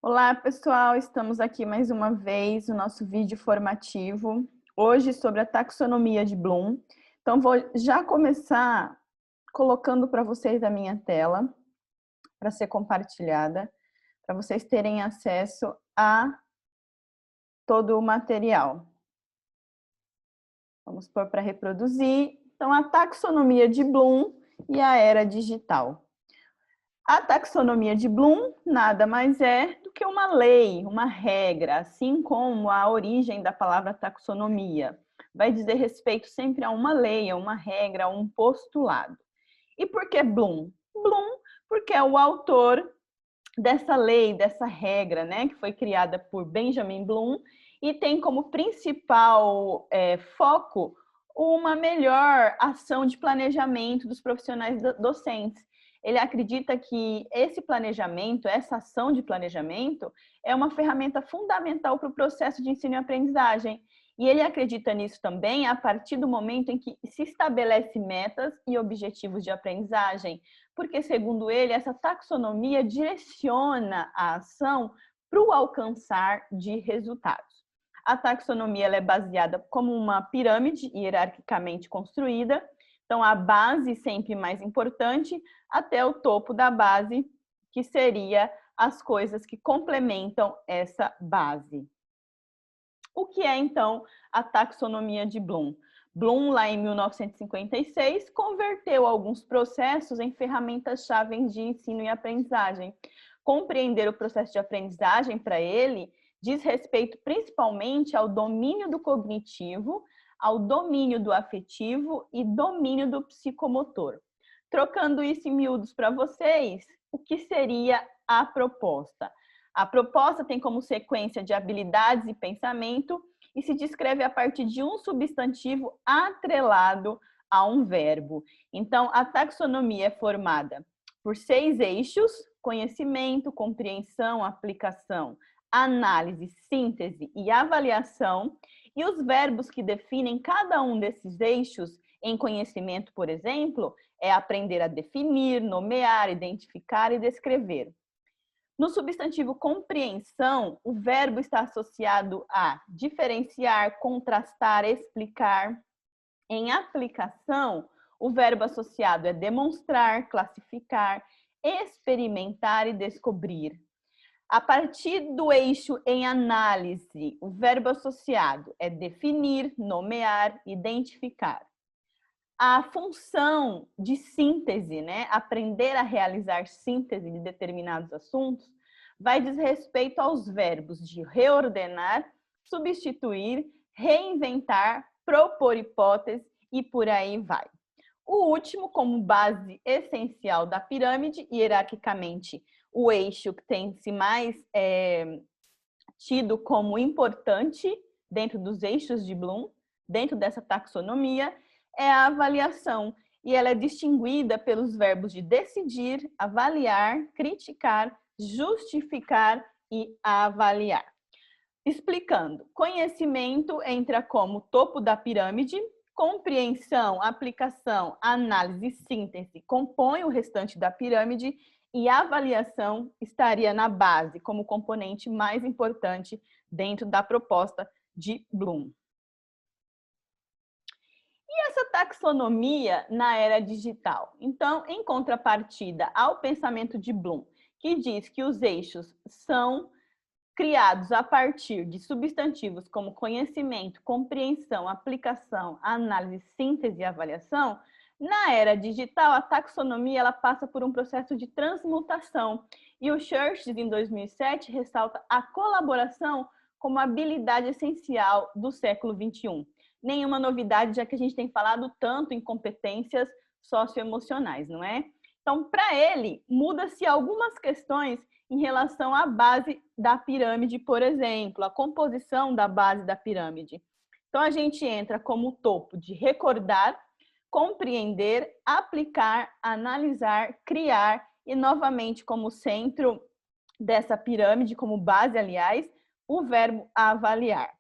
Olá, pessoal! Estamos aqui mais uma vez no nosso vídeo formativo, hoje sobre a taxonomia de Bloom. Então, vou já começar colocando para vocês a minha tela, para ser compartilhada, para vocês terem acesso a todo o material. Vamos pôr para reproduzir. Então, a taxonomia de Bloom e a era digital. A taxonomia de Bloom nada mais é do que uma lei, uma regra, assim como a origem da palavra taxonomia. Vai dizer respeito sempre a uma lei, a uma regra, a um postulado. E por que Bloom? Bloom porque é o autor dessa lei, dessa regra, né, que foi criada por Benjamin Bloom e tem como principal foco uma melhor ação de planejamento dos profissionais docentes. Ele acredita que esse planejamento, essa ação de planejamento, é uma ferramenta fundamental para o processo de ensino e aprendizagem. E ele acredita nisso também a partir do momento em que se estabelece metas e objetivos de aprendizagem, porque, segundo ele, essa taxonomia direciona a ação para o alcançar de resultados. A taxonomia ela é baseada como uma pirâmide hierarquicamente construída, então a base sempre mais importante, até o topo da base, que seria as coisas que complementam essa base. O que é, então, a taxonomia de Bloom? Bloom, lá em 1956, converteu alguns processos em ferramentas-chave de ensino e aprendizagem. Compreender o processo de aprendizagem, para ele, diz respeito principalmente ao domínio do cognitivo, ao domínio do afetivo e domínio do psicomotor. Trocando isso em miúdos para vocês, o que seria a proposta? A proposta tem como sequência de habilidades e pensamento e se descreve a partir de um substantivo atrelado a um verbo. Então, a taxonomia é formada por 6 eixos: conhecimento, compreensão, aplicação, análise, síntese e avaliação. E os verbos que definem cada um desses eixos, em conhecimento, por exemplo, é aprender a definir, nomear, identificar e descrever. No substantivo compreensão, o verbo está associado a diferenciar, contrastar, explicar. Em aplicação, o verbo associado é demonstrar, classificar, experimentar e descobrir. A partir do eixo em análise, o verbo associado é definir, nomear, identificar. A função de síntese, né, aprender a realizar síntese de determinados assuntos, vai dizer respeito aos verbos de reordenar, substituir, reinventar, propor hipótese e por aí vai. O último, como base essencial da pirâmide, hierarquicamente, o eixo que tem-se mais tido como importante dentro dos eixos de Bloom, dentro dessa taxonomia, é a avaliação. E ela é distinguida pelos verbos de decidir, avaliar, criticar, justificar e avaliar. Explicando, conhecimento entra como topo da pirâmide, compreensão, aplicação, análise e síntese compõem o restante da pirâmide e a avaliação estaria na base, como componente mais importante dentro da proposta de Bloom. E essa taxonomia na era digital? Então, em contrapartida ao pensamento de Bloom, que diz que os eixos são criados a partir de substantivos como conhecimento, compreensão, aplicação, análise, síntese e avaliação, na era digital, a taxonomia ela passa por um processo de transmutação. E o Churches, em 2007, ressalta a colaboração como habilidade essencial do século XXI. Nenhuma novidade, já que a gente tem falado tanto em competências socioemocionais, não é? Então, para ele, muda-se algumas questões em relação à base da pirâmide, por exemplo, a composição da base da pirâmide. Então, a gente entra como topo de recordar, compreender, aplicar, analisar, criar e, novamente, como centro dessa pirâmide, como base, aliás, o verbo avaliar.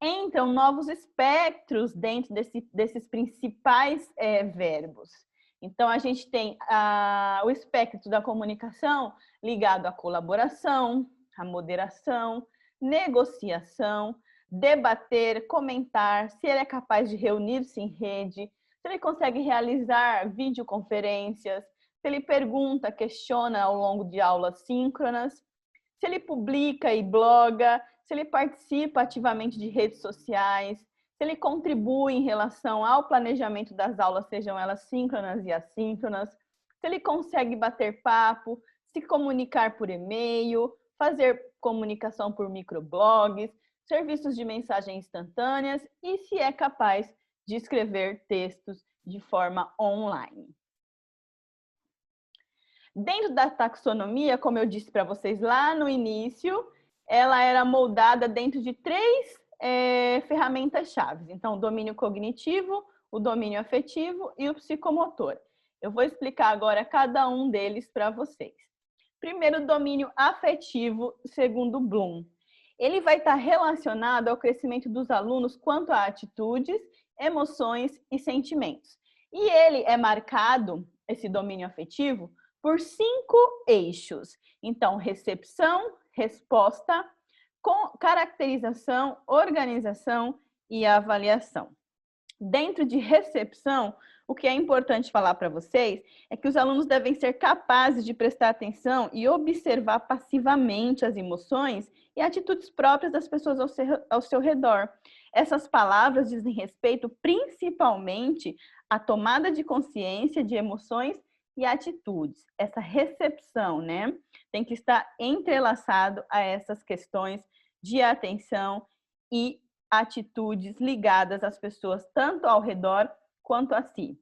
Entram novos espectros dentro desses principais verbos. Então, a gente tem o espectro da comunicação ligado à colaboração, a moderação, negociação, debater, comentar, se ele é capaz de reunir-se em rede, se ele consegue realizar videoconferências, se ele pergunta, questiona ao longo de aulas síncronas, se ele publica e bloga, se ele participa ativamente de redes sociais, se ele contribui em relação ao planejamento das aulas, sejam elas síncronas e assíncronas, se ele consegue bater papo, se comunicar por e-mail, fazer comunicação por microblogs, serviços de mensagem instantâneas e se é capaz de escrever textos de forma online. Dentro da taxonomia, como eu disse para vocês lá no início, ela era moldada dentro de três ferramentas-chave. Então, o domínio cognitivo, o domínio afetivo e o psicomotor. Eu vou explicar agora cada um deles para vocês. Primeiro, o domínio afetivo, segundo Bloom. Ele vai estar relacionado ao crescimento dos alunos quanto a atitudes, emoções e sentimentos. E ele é marcado, esse domínio afetivo, por 5 eixos. Então, recepção, resposta, caracterização, organização e avaliação. Dentro de recepção, o que é importante falar para vocês é que os alunos devem ser capazes de prestar atenção e observar passivamente as emoções e atitudes próprias das pessoas ao seu redor. Essas palavras dizem respeito principalmente à tomada de consciência de emoções e atitudes. Essa recepção, né, tem que estar entrelaçado a essas questões de atenção e atitudes ligadas às pessoas, tanto ao redor quanto a si.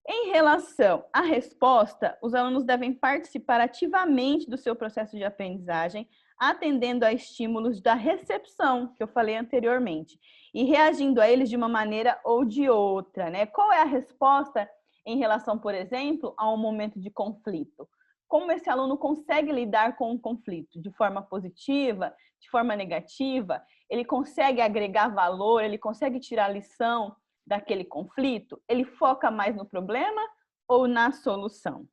Em relação à resposta, os alunos devem participar ativamente do seu processo de aprendizagem, atendendo a estímulos da recepção, que eu falei anteriormente, e reagindo a eles de uma maneira ou de outra, né? Qual é a resposta em relação, por exemplo, a um momento de conflito? Como esse aluno consegue lidar com o conflito? De forma positiva, de forma negativa? Ele consegue agregar valor? Ele consegue tirar lição daquele conflito? Ele foca mais no problema ou na solução?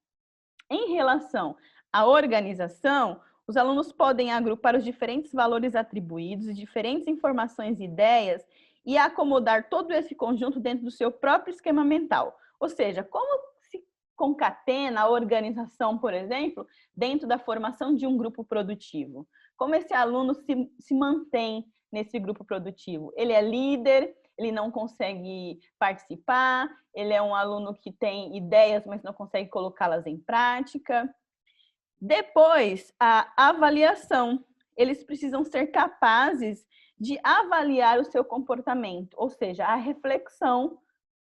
Em relação à organização, os alunos podem agrupar os diferentes valores atribuídos e diferentes informações e ideias e acomodar todo esse conjunto dentro do seu próprio esquema mental. Ou seja, como se concatena a organização, por exemplo, dentro da formação de um grupo produtivo? Como esse aluno se mantém nesse grupo produtivo? Ele é líder, ele não consegue participar, ele é um aluno que tem ideias, mas não consegue colocá-las em prática. Depois, a avaliação. Eles precisam ser capazes de avaliar o seu comportamento, ou seja, a reflexão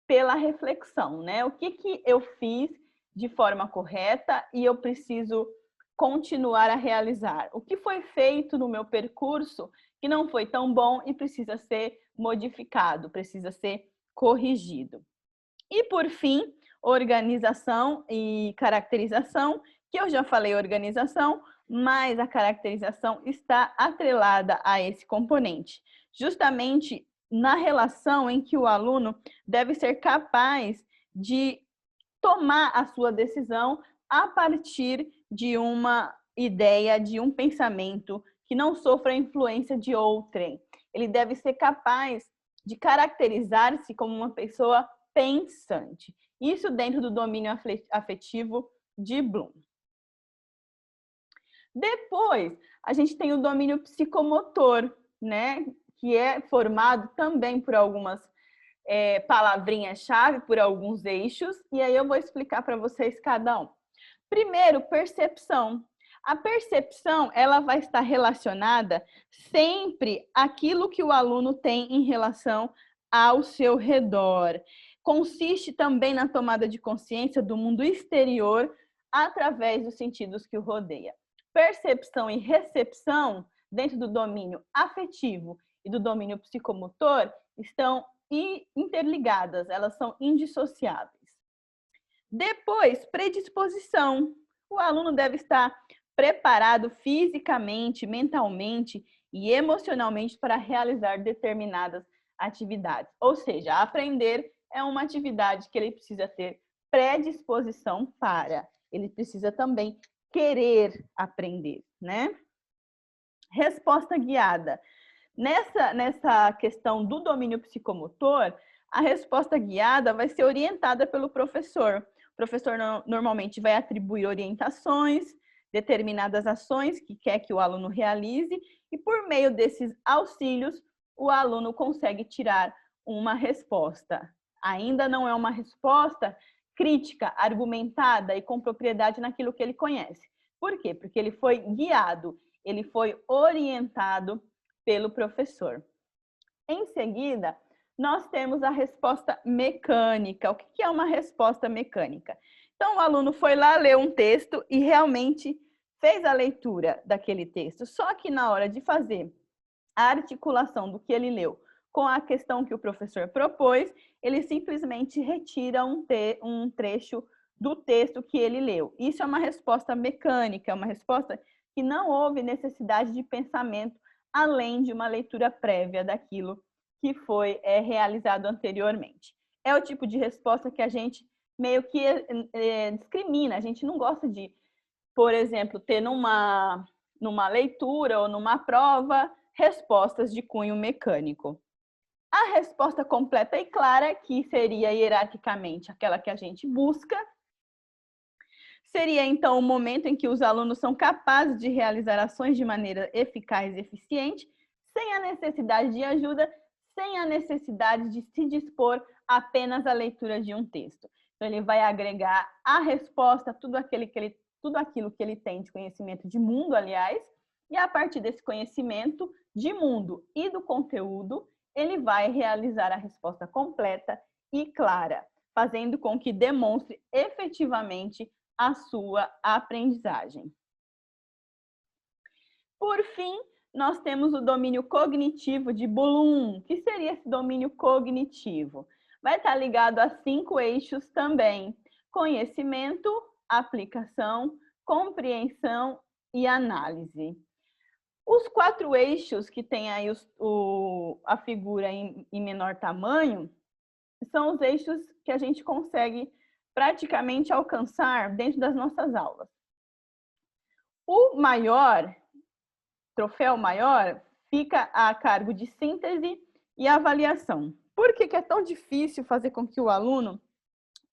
pela reflexão, né? O que eu fiz de forma correta e eu preciso continuar a realizar? O que foi feito no meu percurso que não foi tão bom e precisa ser modificado, precisa ser corrigido? E, por fim, organização e caracterização, que eu já falei organização, mas a caracterização está atrelada a esse componente, justamente na relação em que o aluno deve ser capaz de tomar a sua decisão a partir de uma ideia, de um pensamento que não sofra a influência de outrem. Ele deve ser capaz de caracterizar-se como uma pessoa pensante. Isso dentro do domínio afetivo de Bloom. Depois, a gente tem o domínio psicomotor, né? Que é formado também por algumas palavrinhas-chave, por alguns eixos, e aí eu vou explicar para vocês cada um. Primeiro, percepção. A percepção, ela vai estar relacionada sempre àquilo que o aluno tem em relação ao seu redor. Consiste também na tomada de consciência do mundo exterior através dos sentidos que o rodeia. Percepção e recepção, dentro do domínio afetivo e do domínio psicomotor, estão interligadas, elas são indissociáveis. Depois, predisposição. O aluno deve estar preparado fisicamente, mentalmente e emocionalmente para realizar determinadas atividades. Ou seja, aprender é uma atividade que ele precisa ter predisposição para. Ele precisa também querer aprender, né? Resposta guiada. Nessa questão do domínio psicomotor, a resposta guiada vai ser orientada pelo professor. O professor normalmente vai atribuir orientações, determinadas ações que quer que o aluno realize, e por meio desses auxílios, o aluno consegue tirar uma resposta. Ainda não é uma resposta crítica, argumentada e com propriedade naquilo que ele conhece. Por quê? Porque ele foi guiado, ele foi orientado pelo professor. Em seguida, nós temos a resposta mecânica. O que é uma resposta mecânica? Então, o aluno foi lá ler um texto e realmente fez a leitura daquele texto. Só que na hora de fazer a articulação do que ele leu com a questão que o professor propôs, ele simplesmente retira um trecho do texto que ele leu. Isso é uma resposta mecânica, é uma resposta que não houve necessidade de pensamento além de uma leitura prévia daquilo que foi realizado anteriormente. É o tipo de resposta que a gente meio que discrimina, a gente não gosta de, por exemplo, ter numa leitura ou numa prova respostas de cunho mecânico. A resposta completa e clara, que seria hierarquicamente aquela que a gente busca, seria então o momento em que os alunos são capazes de realizar ações de maneira eficaz e eficiente, sem a necessidade de ajuda, sem a necessidade de se dispor apenas à leitura de um texto. Então, ele vai agregar à resposta tudo aquilo que ele tem de conhecimento de mundo, aliás, e a partir desse conhecimento de mundo e do conteúdo, ele vai realizar a resposta completa e clara, fazendo com que demonstre efetivamente a sua aprendizagem. Por fim, nós temos o domínio cognitivo de Bloom. O que seria esse domínio cognitivo? Vai estar ligado a 5 eixos também: conhecimento, aplicação, compreensão e análise. Os 4 eixos que tem aí a figura em menor tamanho são os eixos que a gente consegue praticamente alcançar dentro das nossas aulas. O maior, troféu maior, fica a cargo de síntese e avaliação. Por que é tão difícil fazer com que o aluno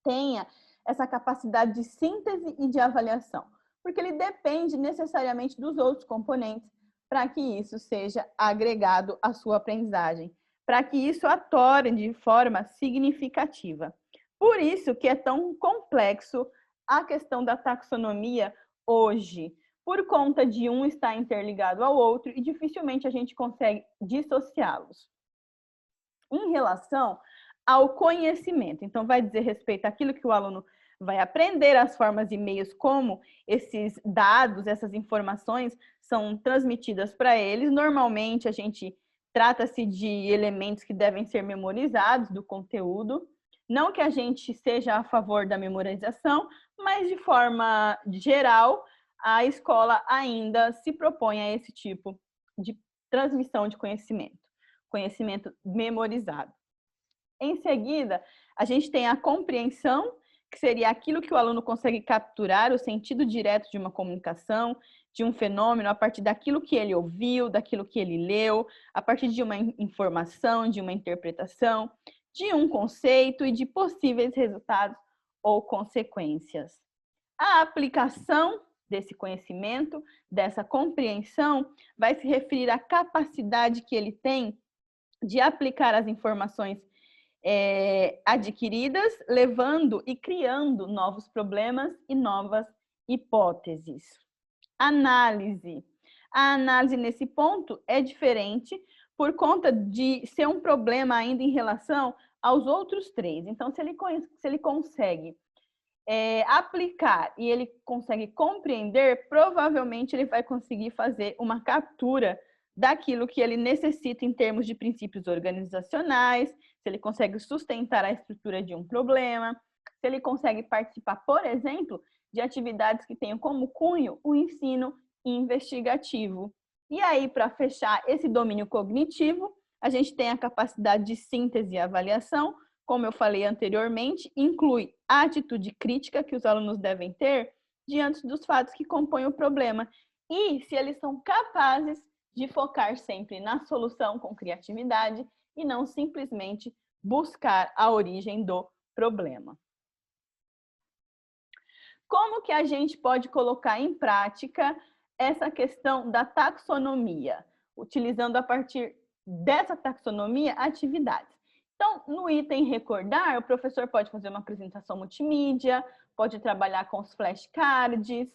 tenha essa capacidade de síntese e de avaliação? Porque ele depende necessariamente dos outros componentes para que isso seja agregado à sua aprendizagem, para que isso a torne de forma significativa. Por isso que é tão complexo a questão da taxonomia hoje, por conta de um estar interligado ao outro e dificilmente a gente consegue dissociá-los. Em relação ao conhecimento, então vai dizer respeito àquilo que o aluno vai aprender, as formas e meios como esses dados, essas informações são transmitidas para eles. Normalmente a gente trata-se de elementos que devem ser memorizados do conteúdo. Não que a gente seja a favor da memorização, mas de forma geral, a escola ainda se propõe a esse tipo de transmissão de conhecimento memorizado. Em seguida, a gente tem a compreensão, que seria aquilo que o aluno consegue capturar, o sentido direto de uma comunicação, de um fenômeno, a partir daquilo que ele ouviu, daquilo que ele leu, a partir de uma informação, de uma interpretação, de um conceito e de possíveis resultados ou consequências. A aplicação desse conhecimento, dessa compreensão, vai se referir à capacidade que ele tem de aplicar as informações adquiridas, levando e criando novos problemas e novas hipóteses. Análise. A análise nesse ponto é diferente por conta de ser um problema ainda em relação aos outros 3. Então, se ele consegue aplicar e ele consegue compreender, provavelmente ele vai conseguir fazer uma captura daquilo que ele necessita em termos de princípios organizacionais, se ele consegue sustentar a estrutura de um problema, se ele consegue participar, por exemplo, de atividades que tenham como cunho o ensino investigativo. E aí, para fechar esse domínio cognitivo, a gente tem a capacidade de síntese e avaliação, como eu falei anteriormente, inclui a atitude crítica que os alunos devem ter diante dos fatos que compõem o problema. E se eles são capazes de focar sempre na solução com criatividade e não simplesmente buscar a origem do problema. Como que a gente pode colocar em prática essa questão da taxonomia, utilizando a partir dessa taxonomia atividades? Então, no item recordar, o professor pode fazer uma apresentação multimídia, pode trabalhar com os flashcards.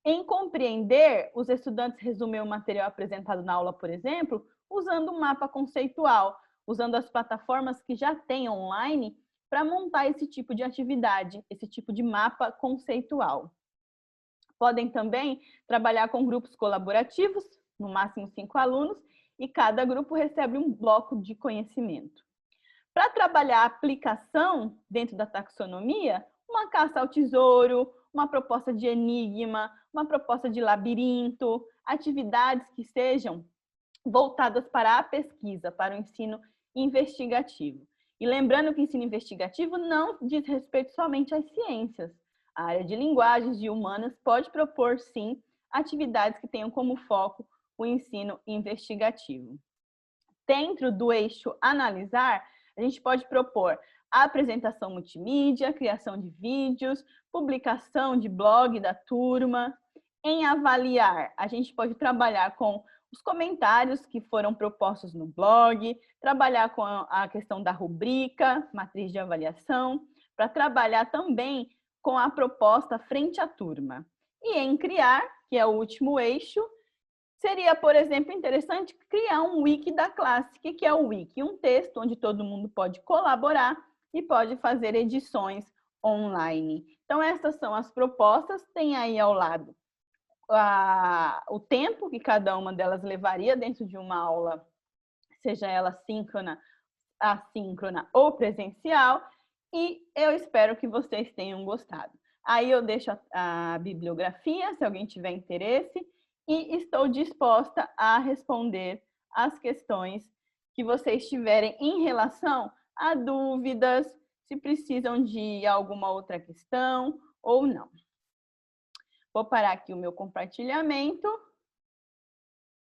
Em compreender, os estudantes resumem o material apresentado na aula, por exemplo, usando um mapa conceitual, usando as plataformas que já tem online para montar esse tipo de atividade, esse tipo de mapa conceitual. Podem também trabalhar com grupos colaborativos, no máximo 5 alunos, e cada grupo recebe um bloco de conhecimento. Para trabalhar a aplicação dentro da taxonomia, uma caça ao tesouro, uma proposta de enigma, uma proposta de labirinto, atividades que sejam voltadas para a pesquisa, para o ensino investigativo. E lembrando que o ensino investigativo não diz respeito somente às ciências. A área de linguagens e humanas pode propor, sim, atividades que tenham como foco o ensino investigativo. Dentro do eixo analisar, a gente pode propor a apresentação multimídia, criação de vídeos, publicação de blog da turma. Em avaliar, a gente pode trabalhar com os comentários que foram propostos no blog, trabalhar com a questão da rubrica, matriz de avaliação, para trabalhar também com a proposta frente à turma. E em criar, que é o último eixo, seria, por exemplo, interessante criar um wiki da classe. O que é o wiki? Um texto onde todo mundo pode colaborar e pode fazer edições online. Então, essas são as propostas. Tem aí ao lado o tempo que cada uma delas levaria dentro de uma aula, seja ela síncrona, assíncrona ou presencial. E eu espero que vocês tenham gostado. Aí eu deixo a bibliografia, se alguém tiver interesse, e estou disposta a responder as questões que vocês tiverem em relação a dúvidas, se precisam de alguma outra questão ou não. Vou parar aqui o meu compartilhamento.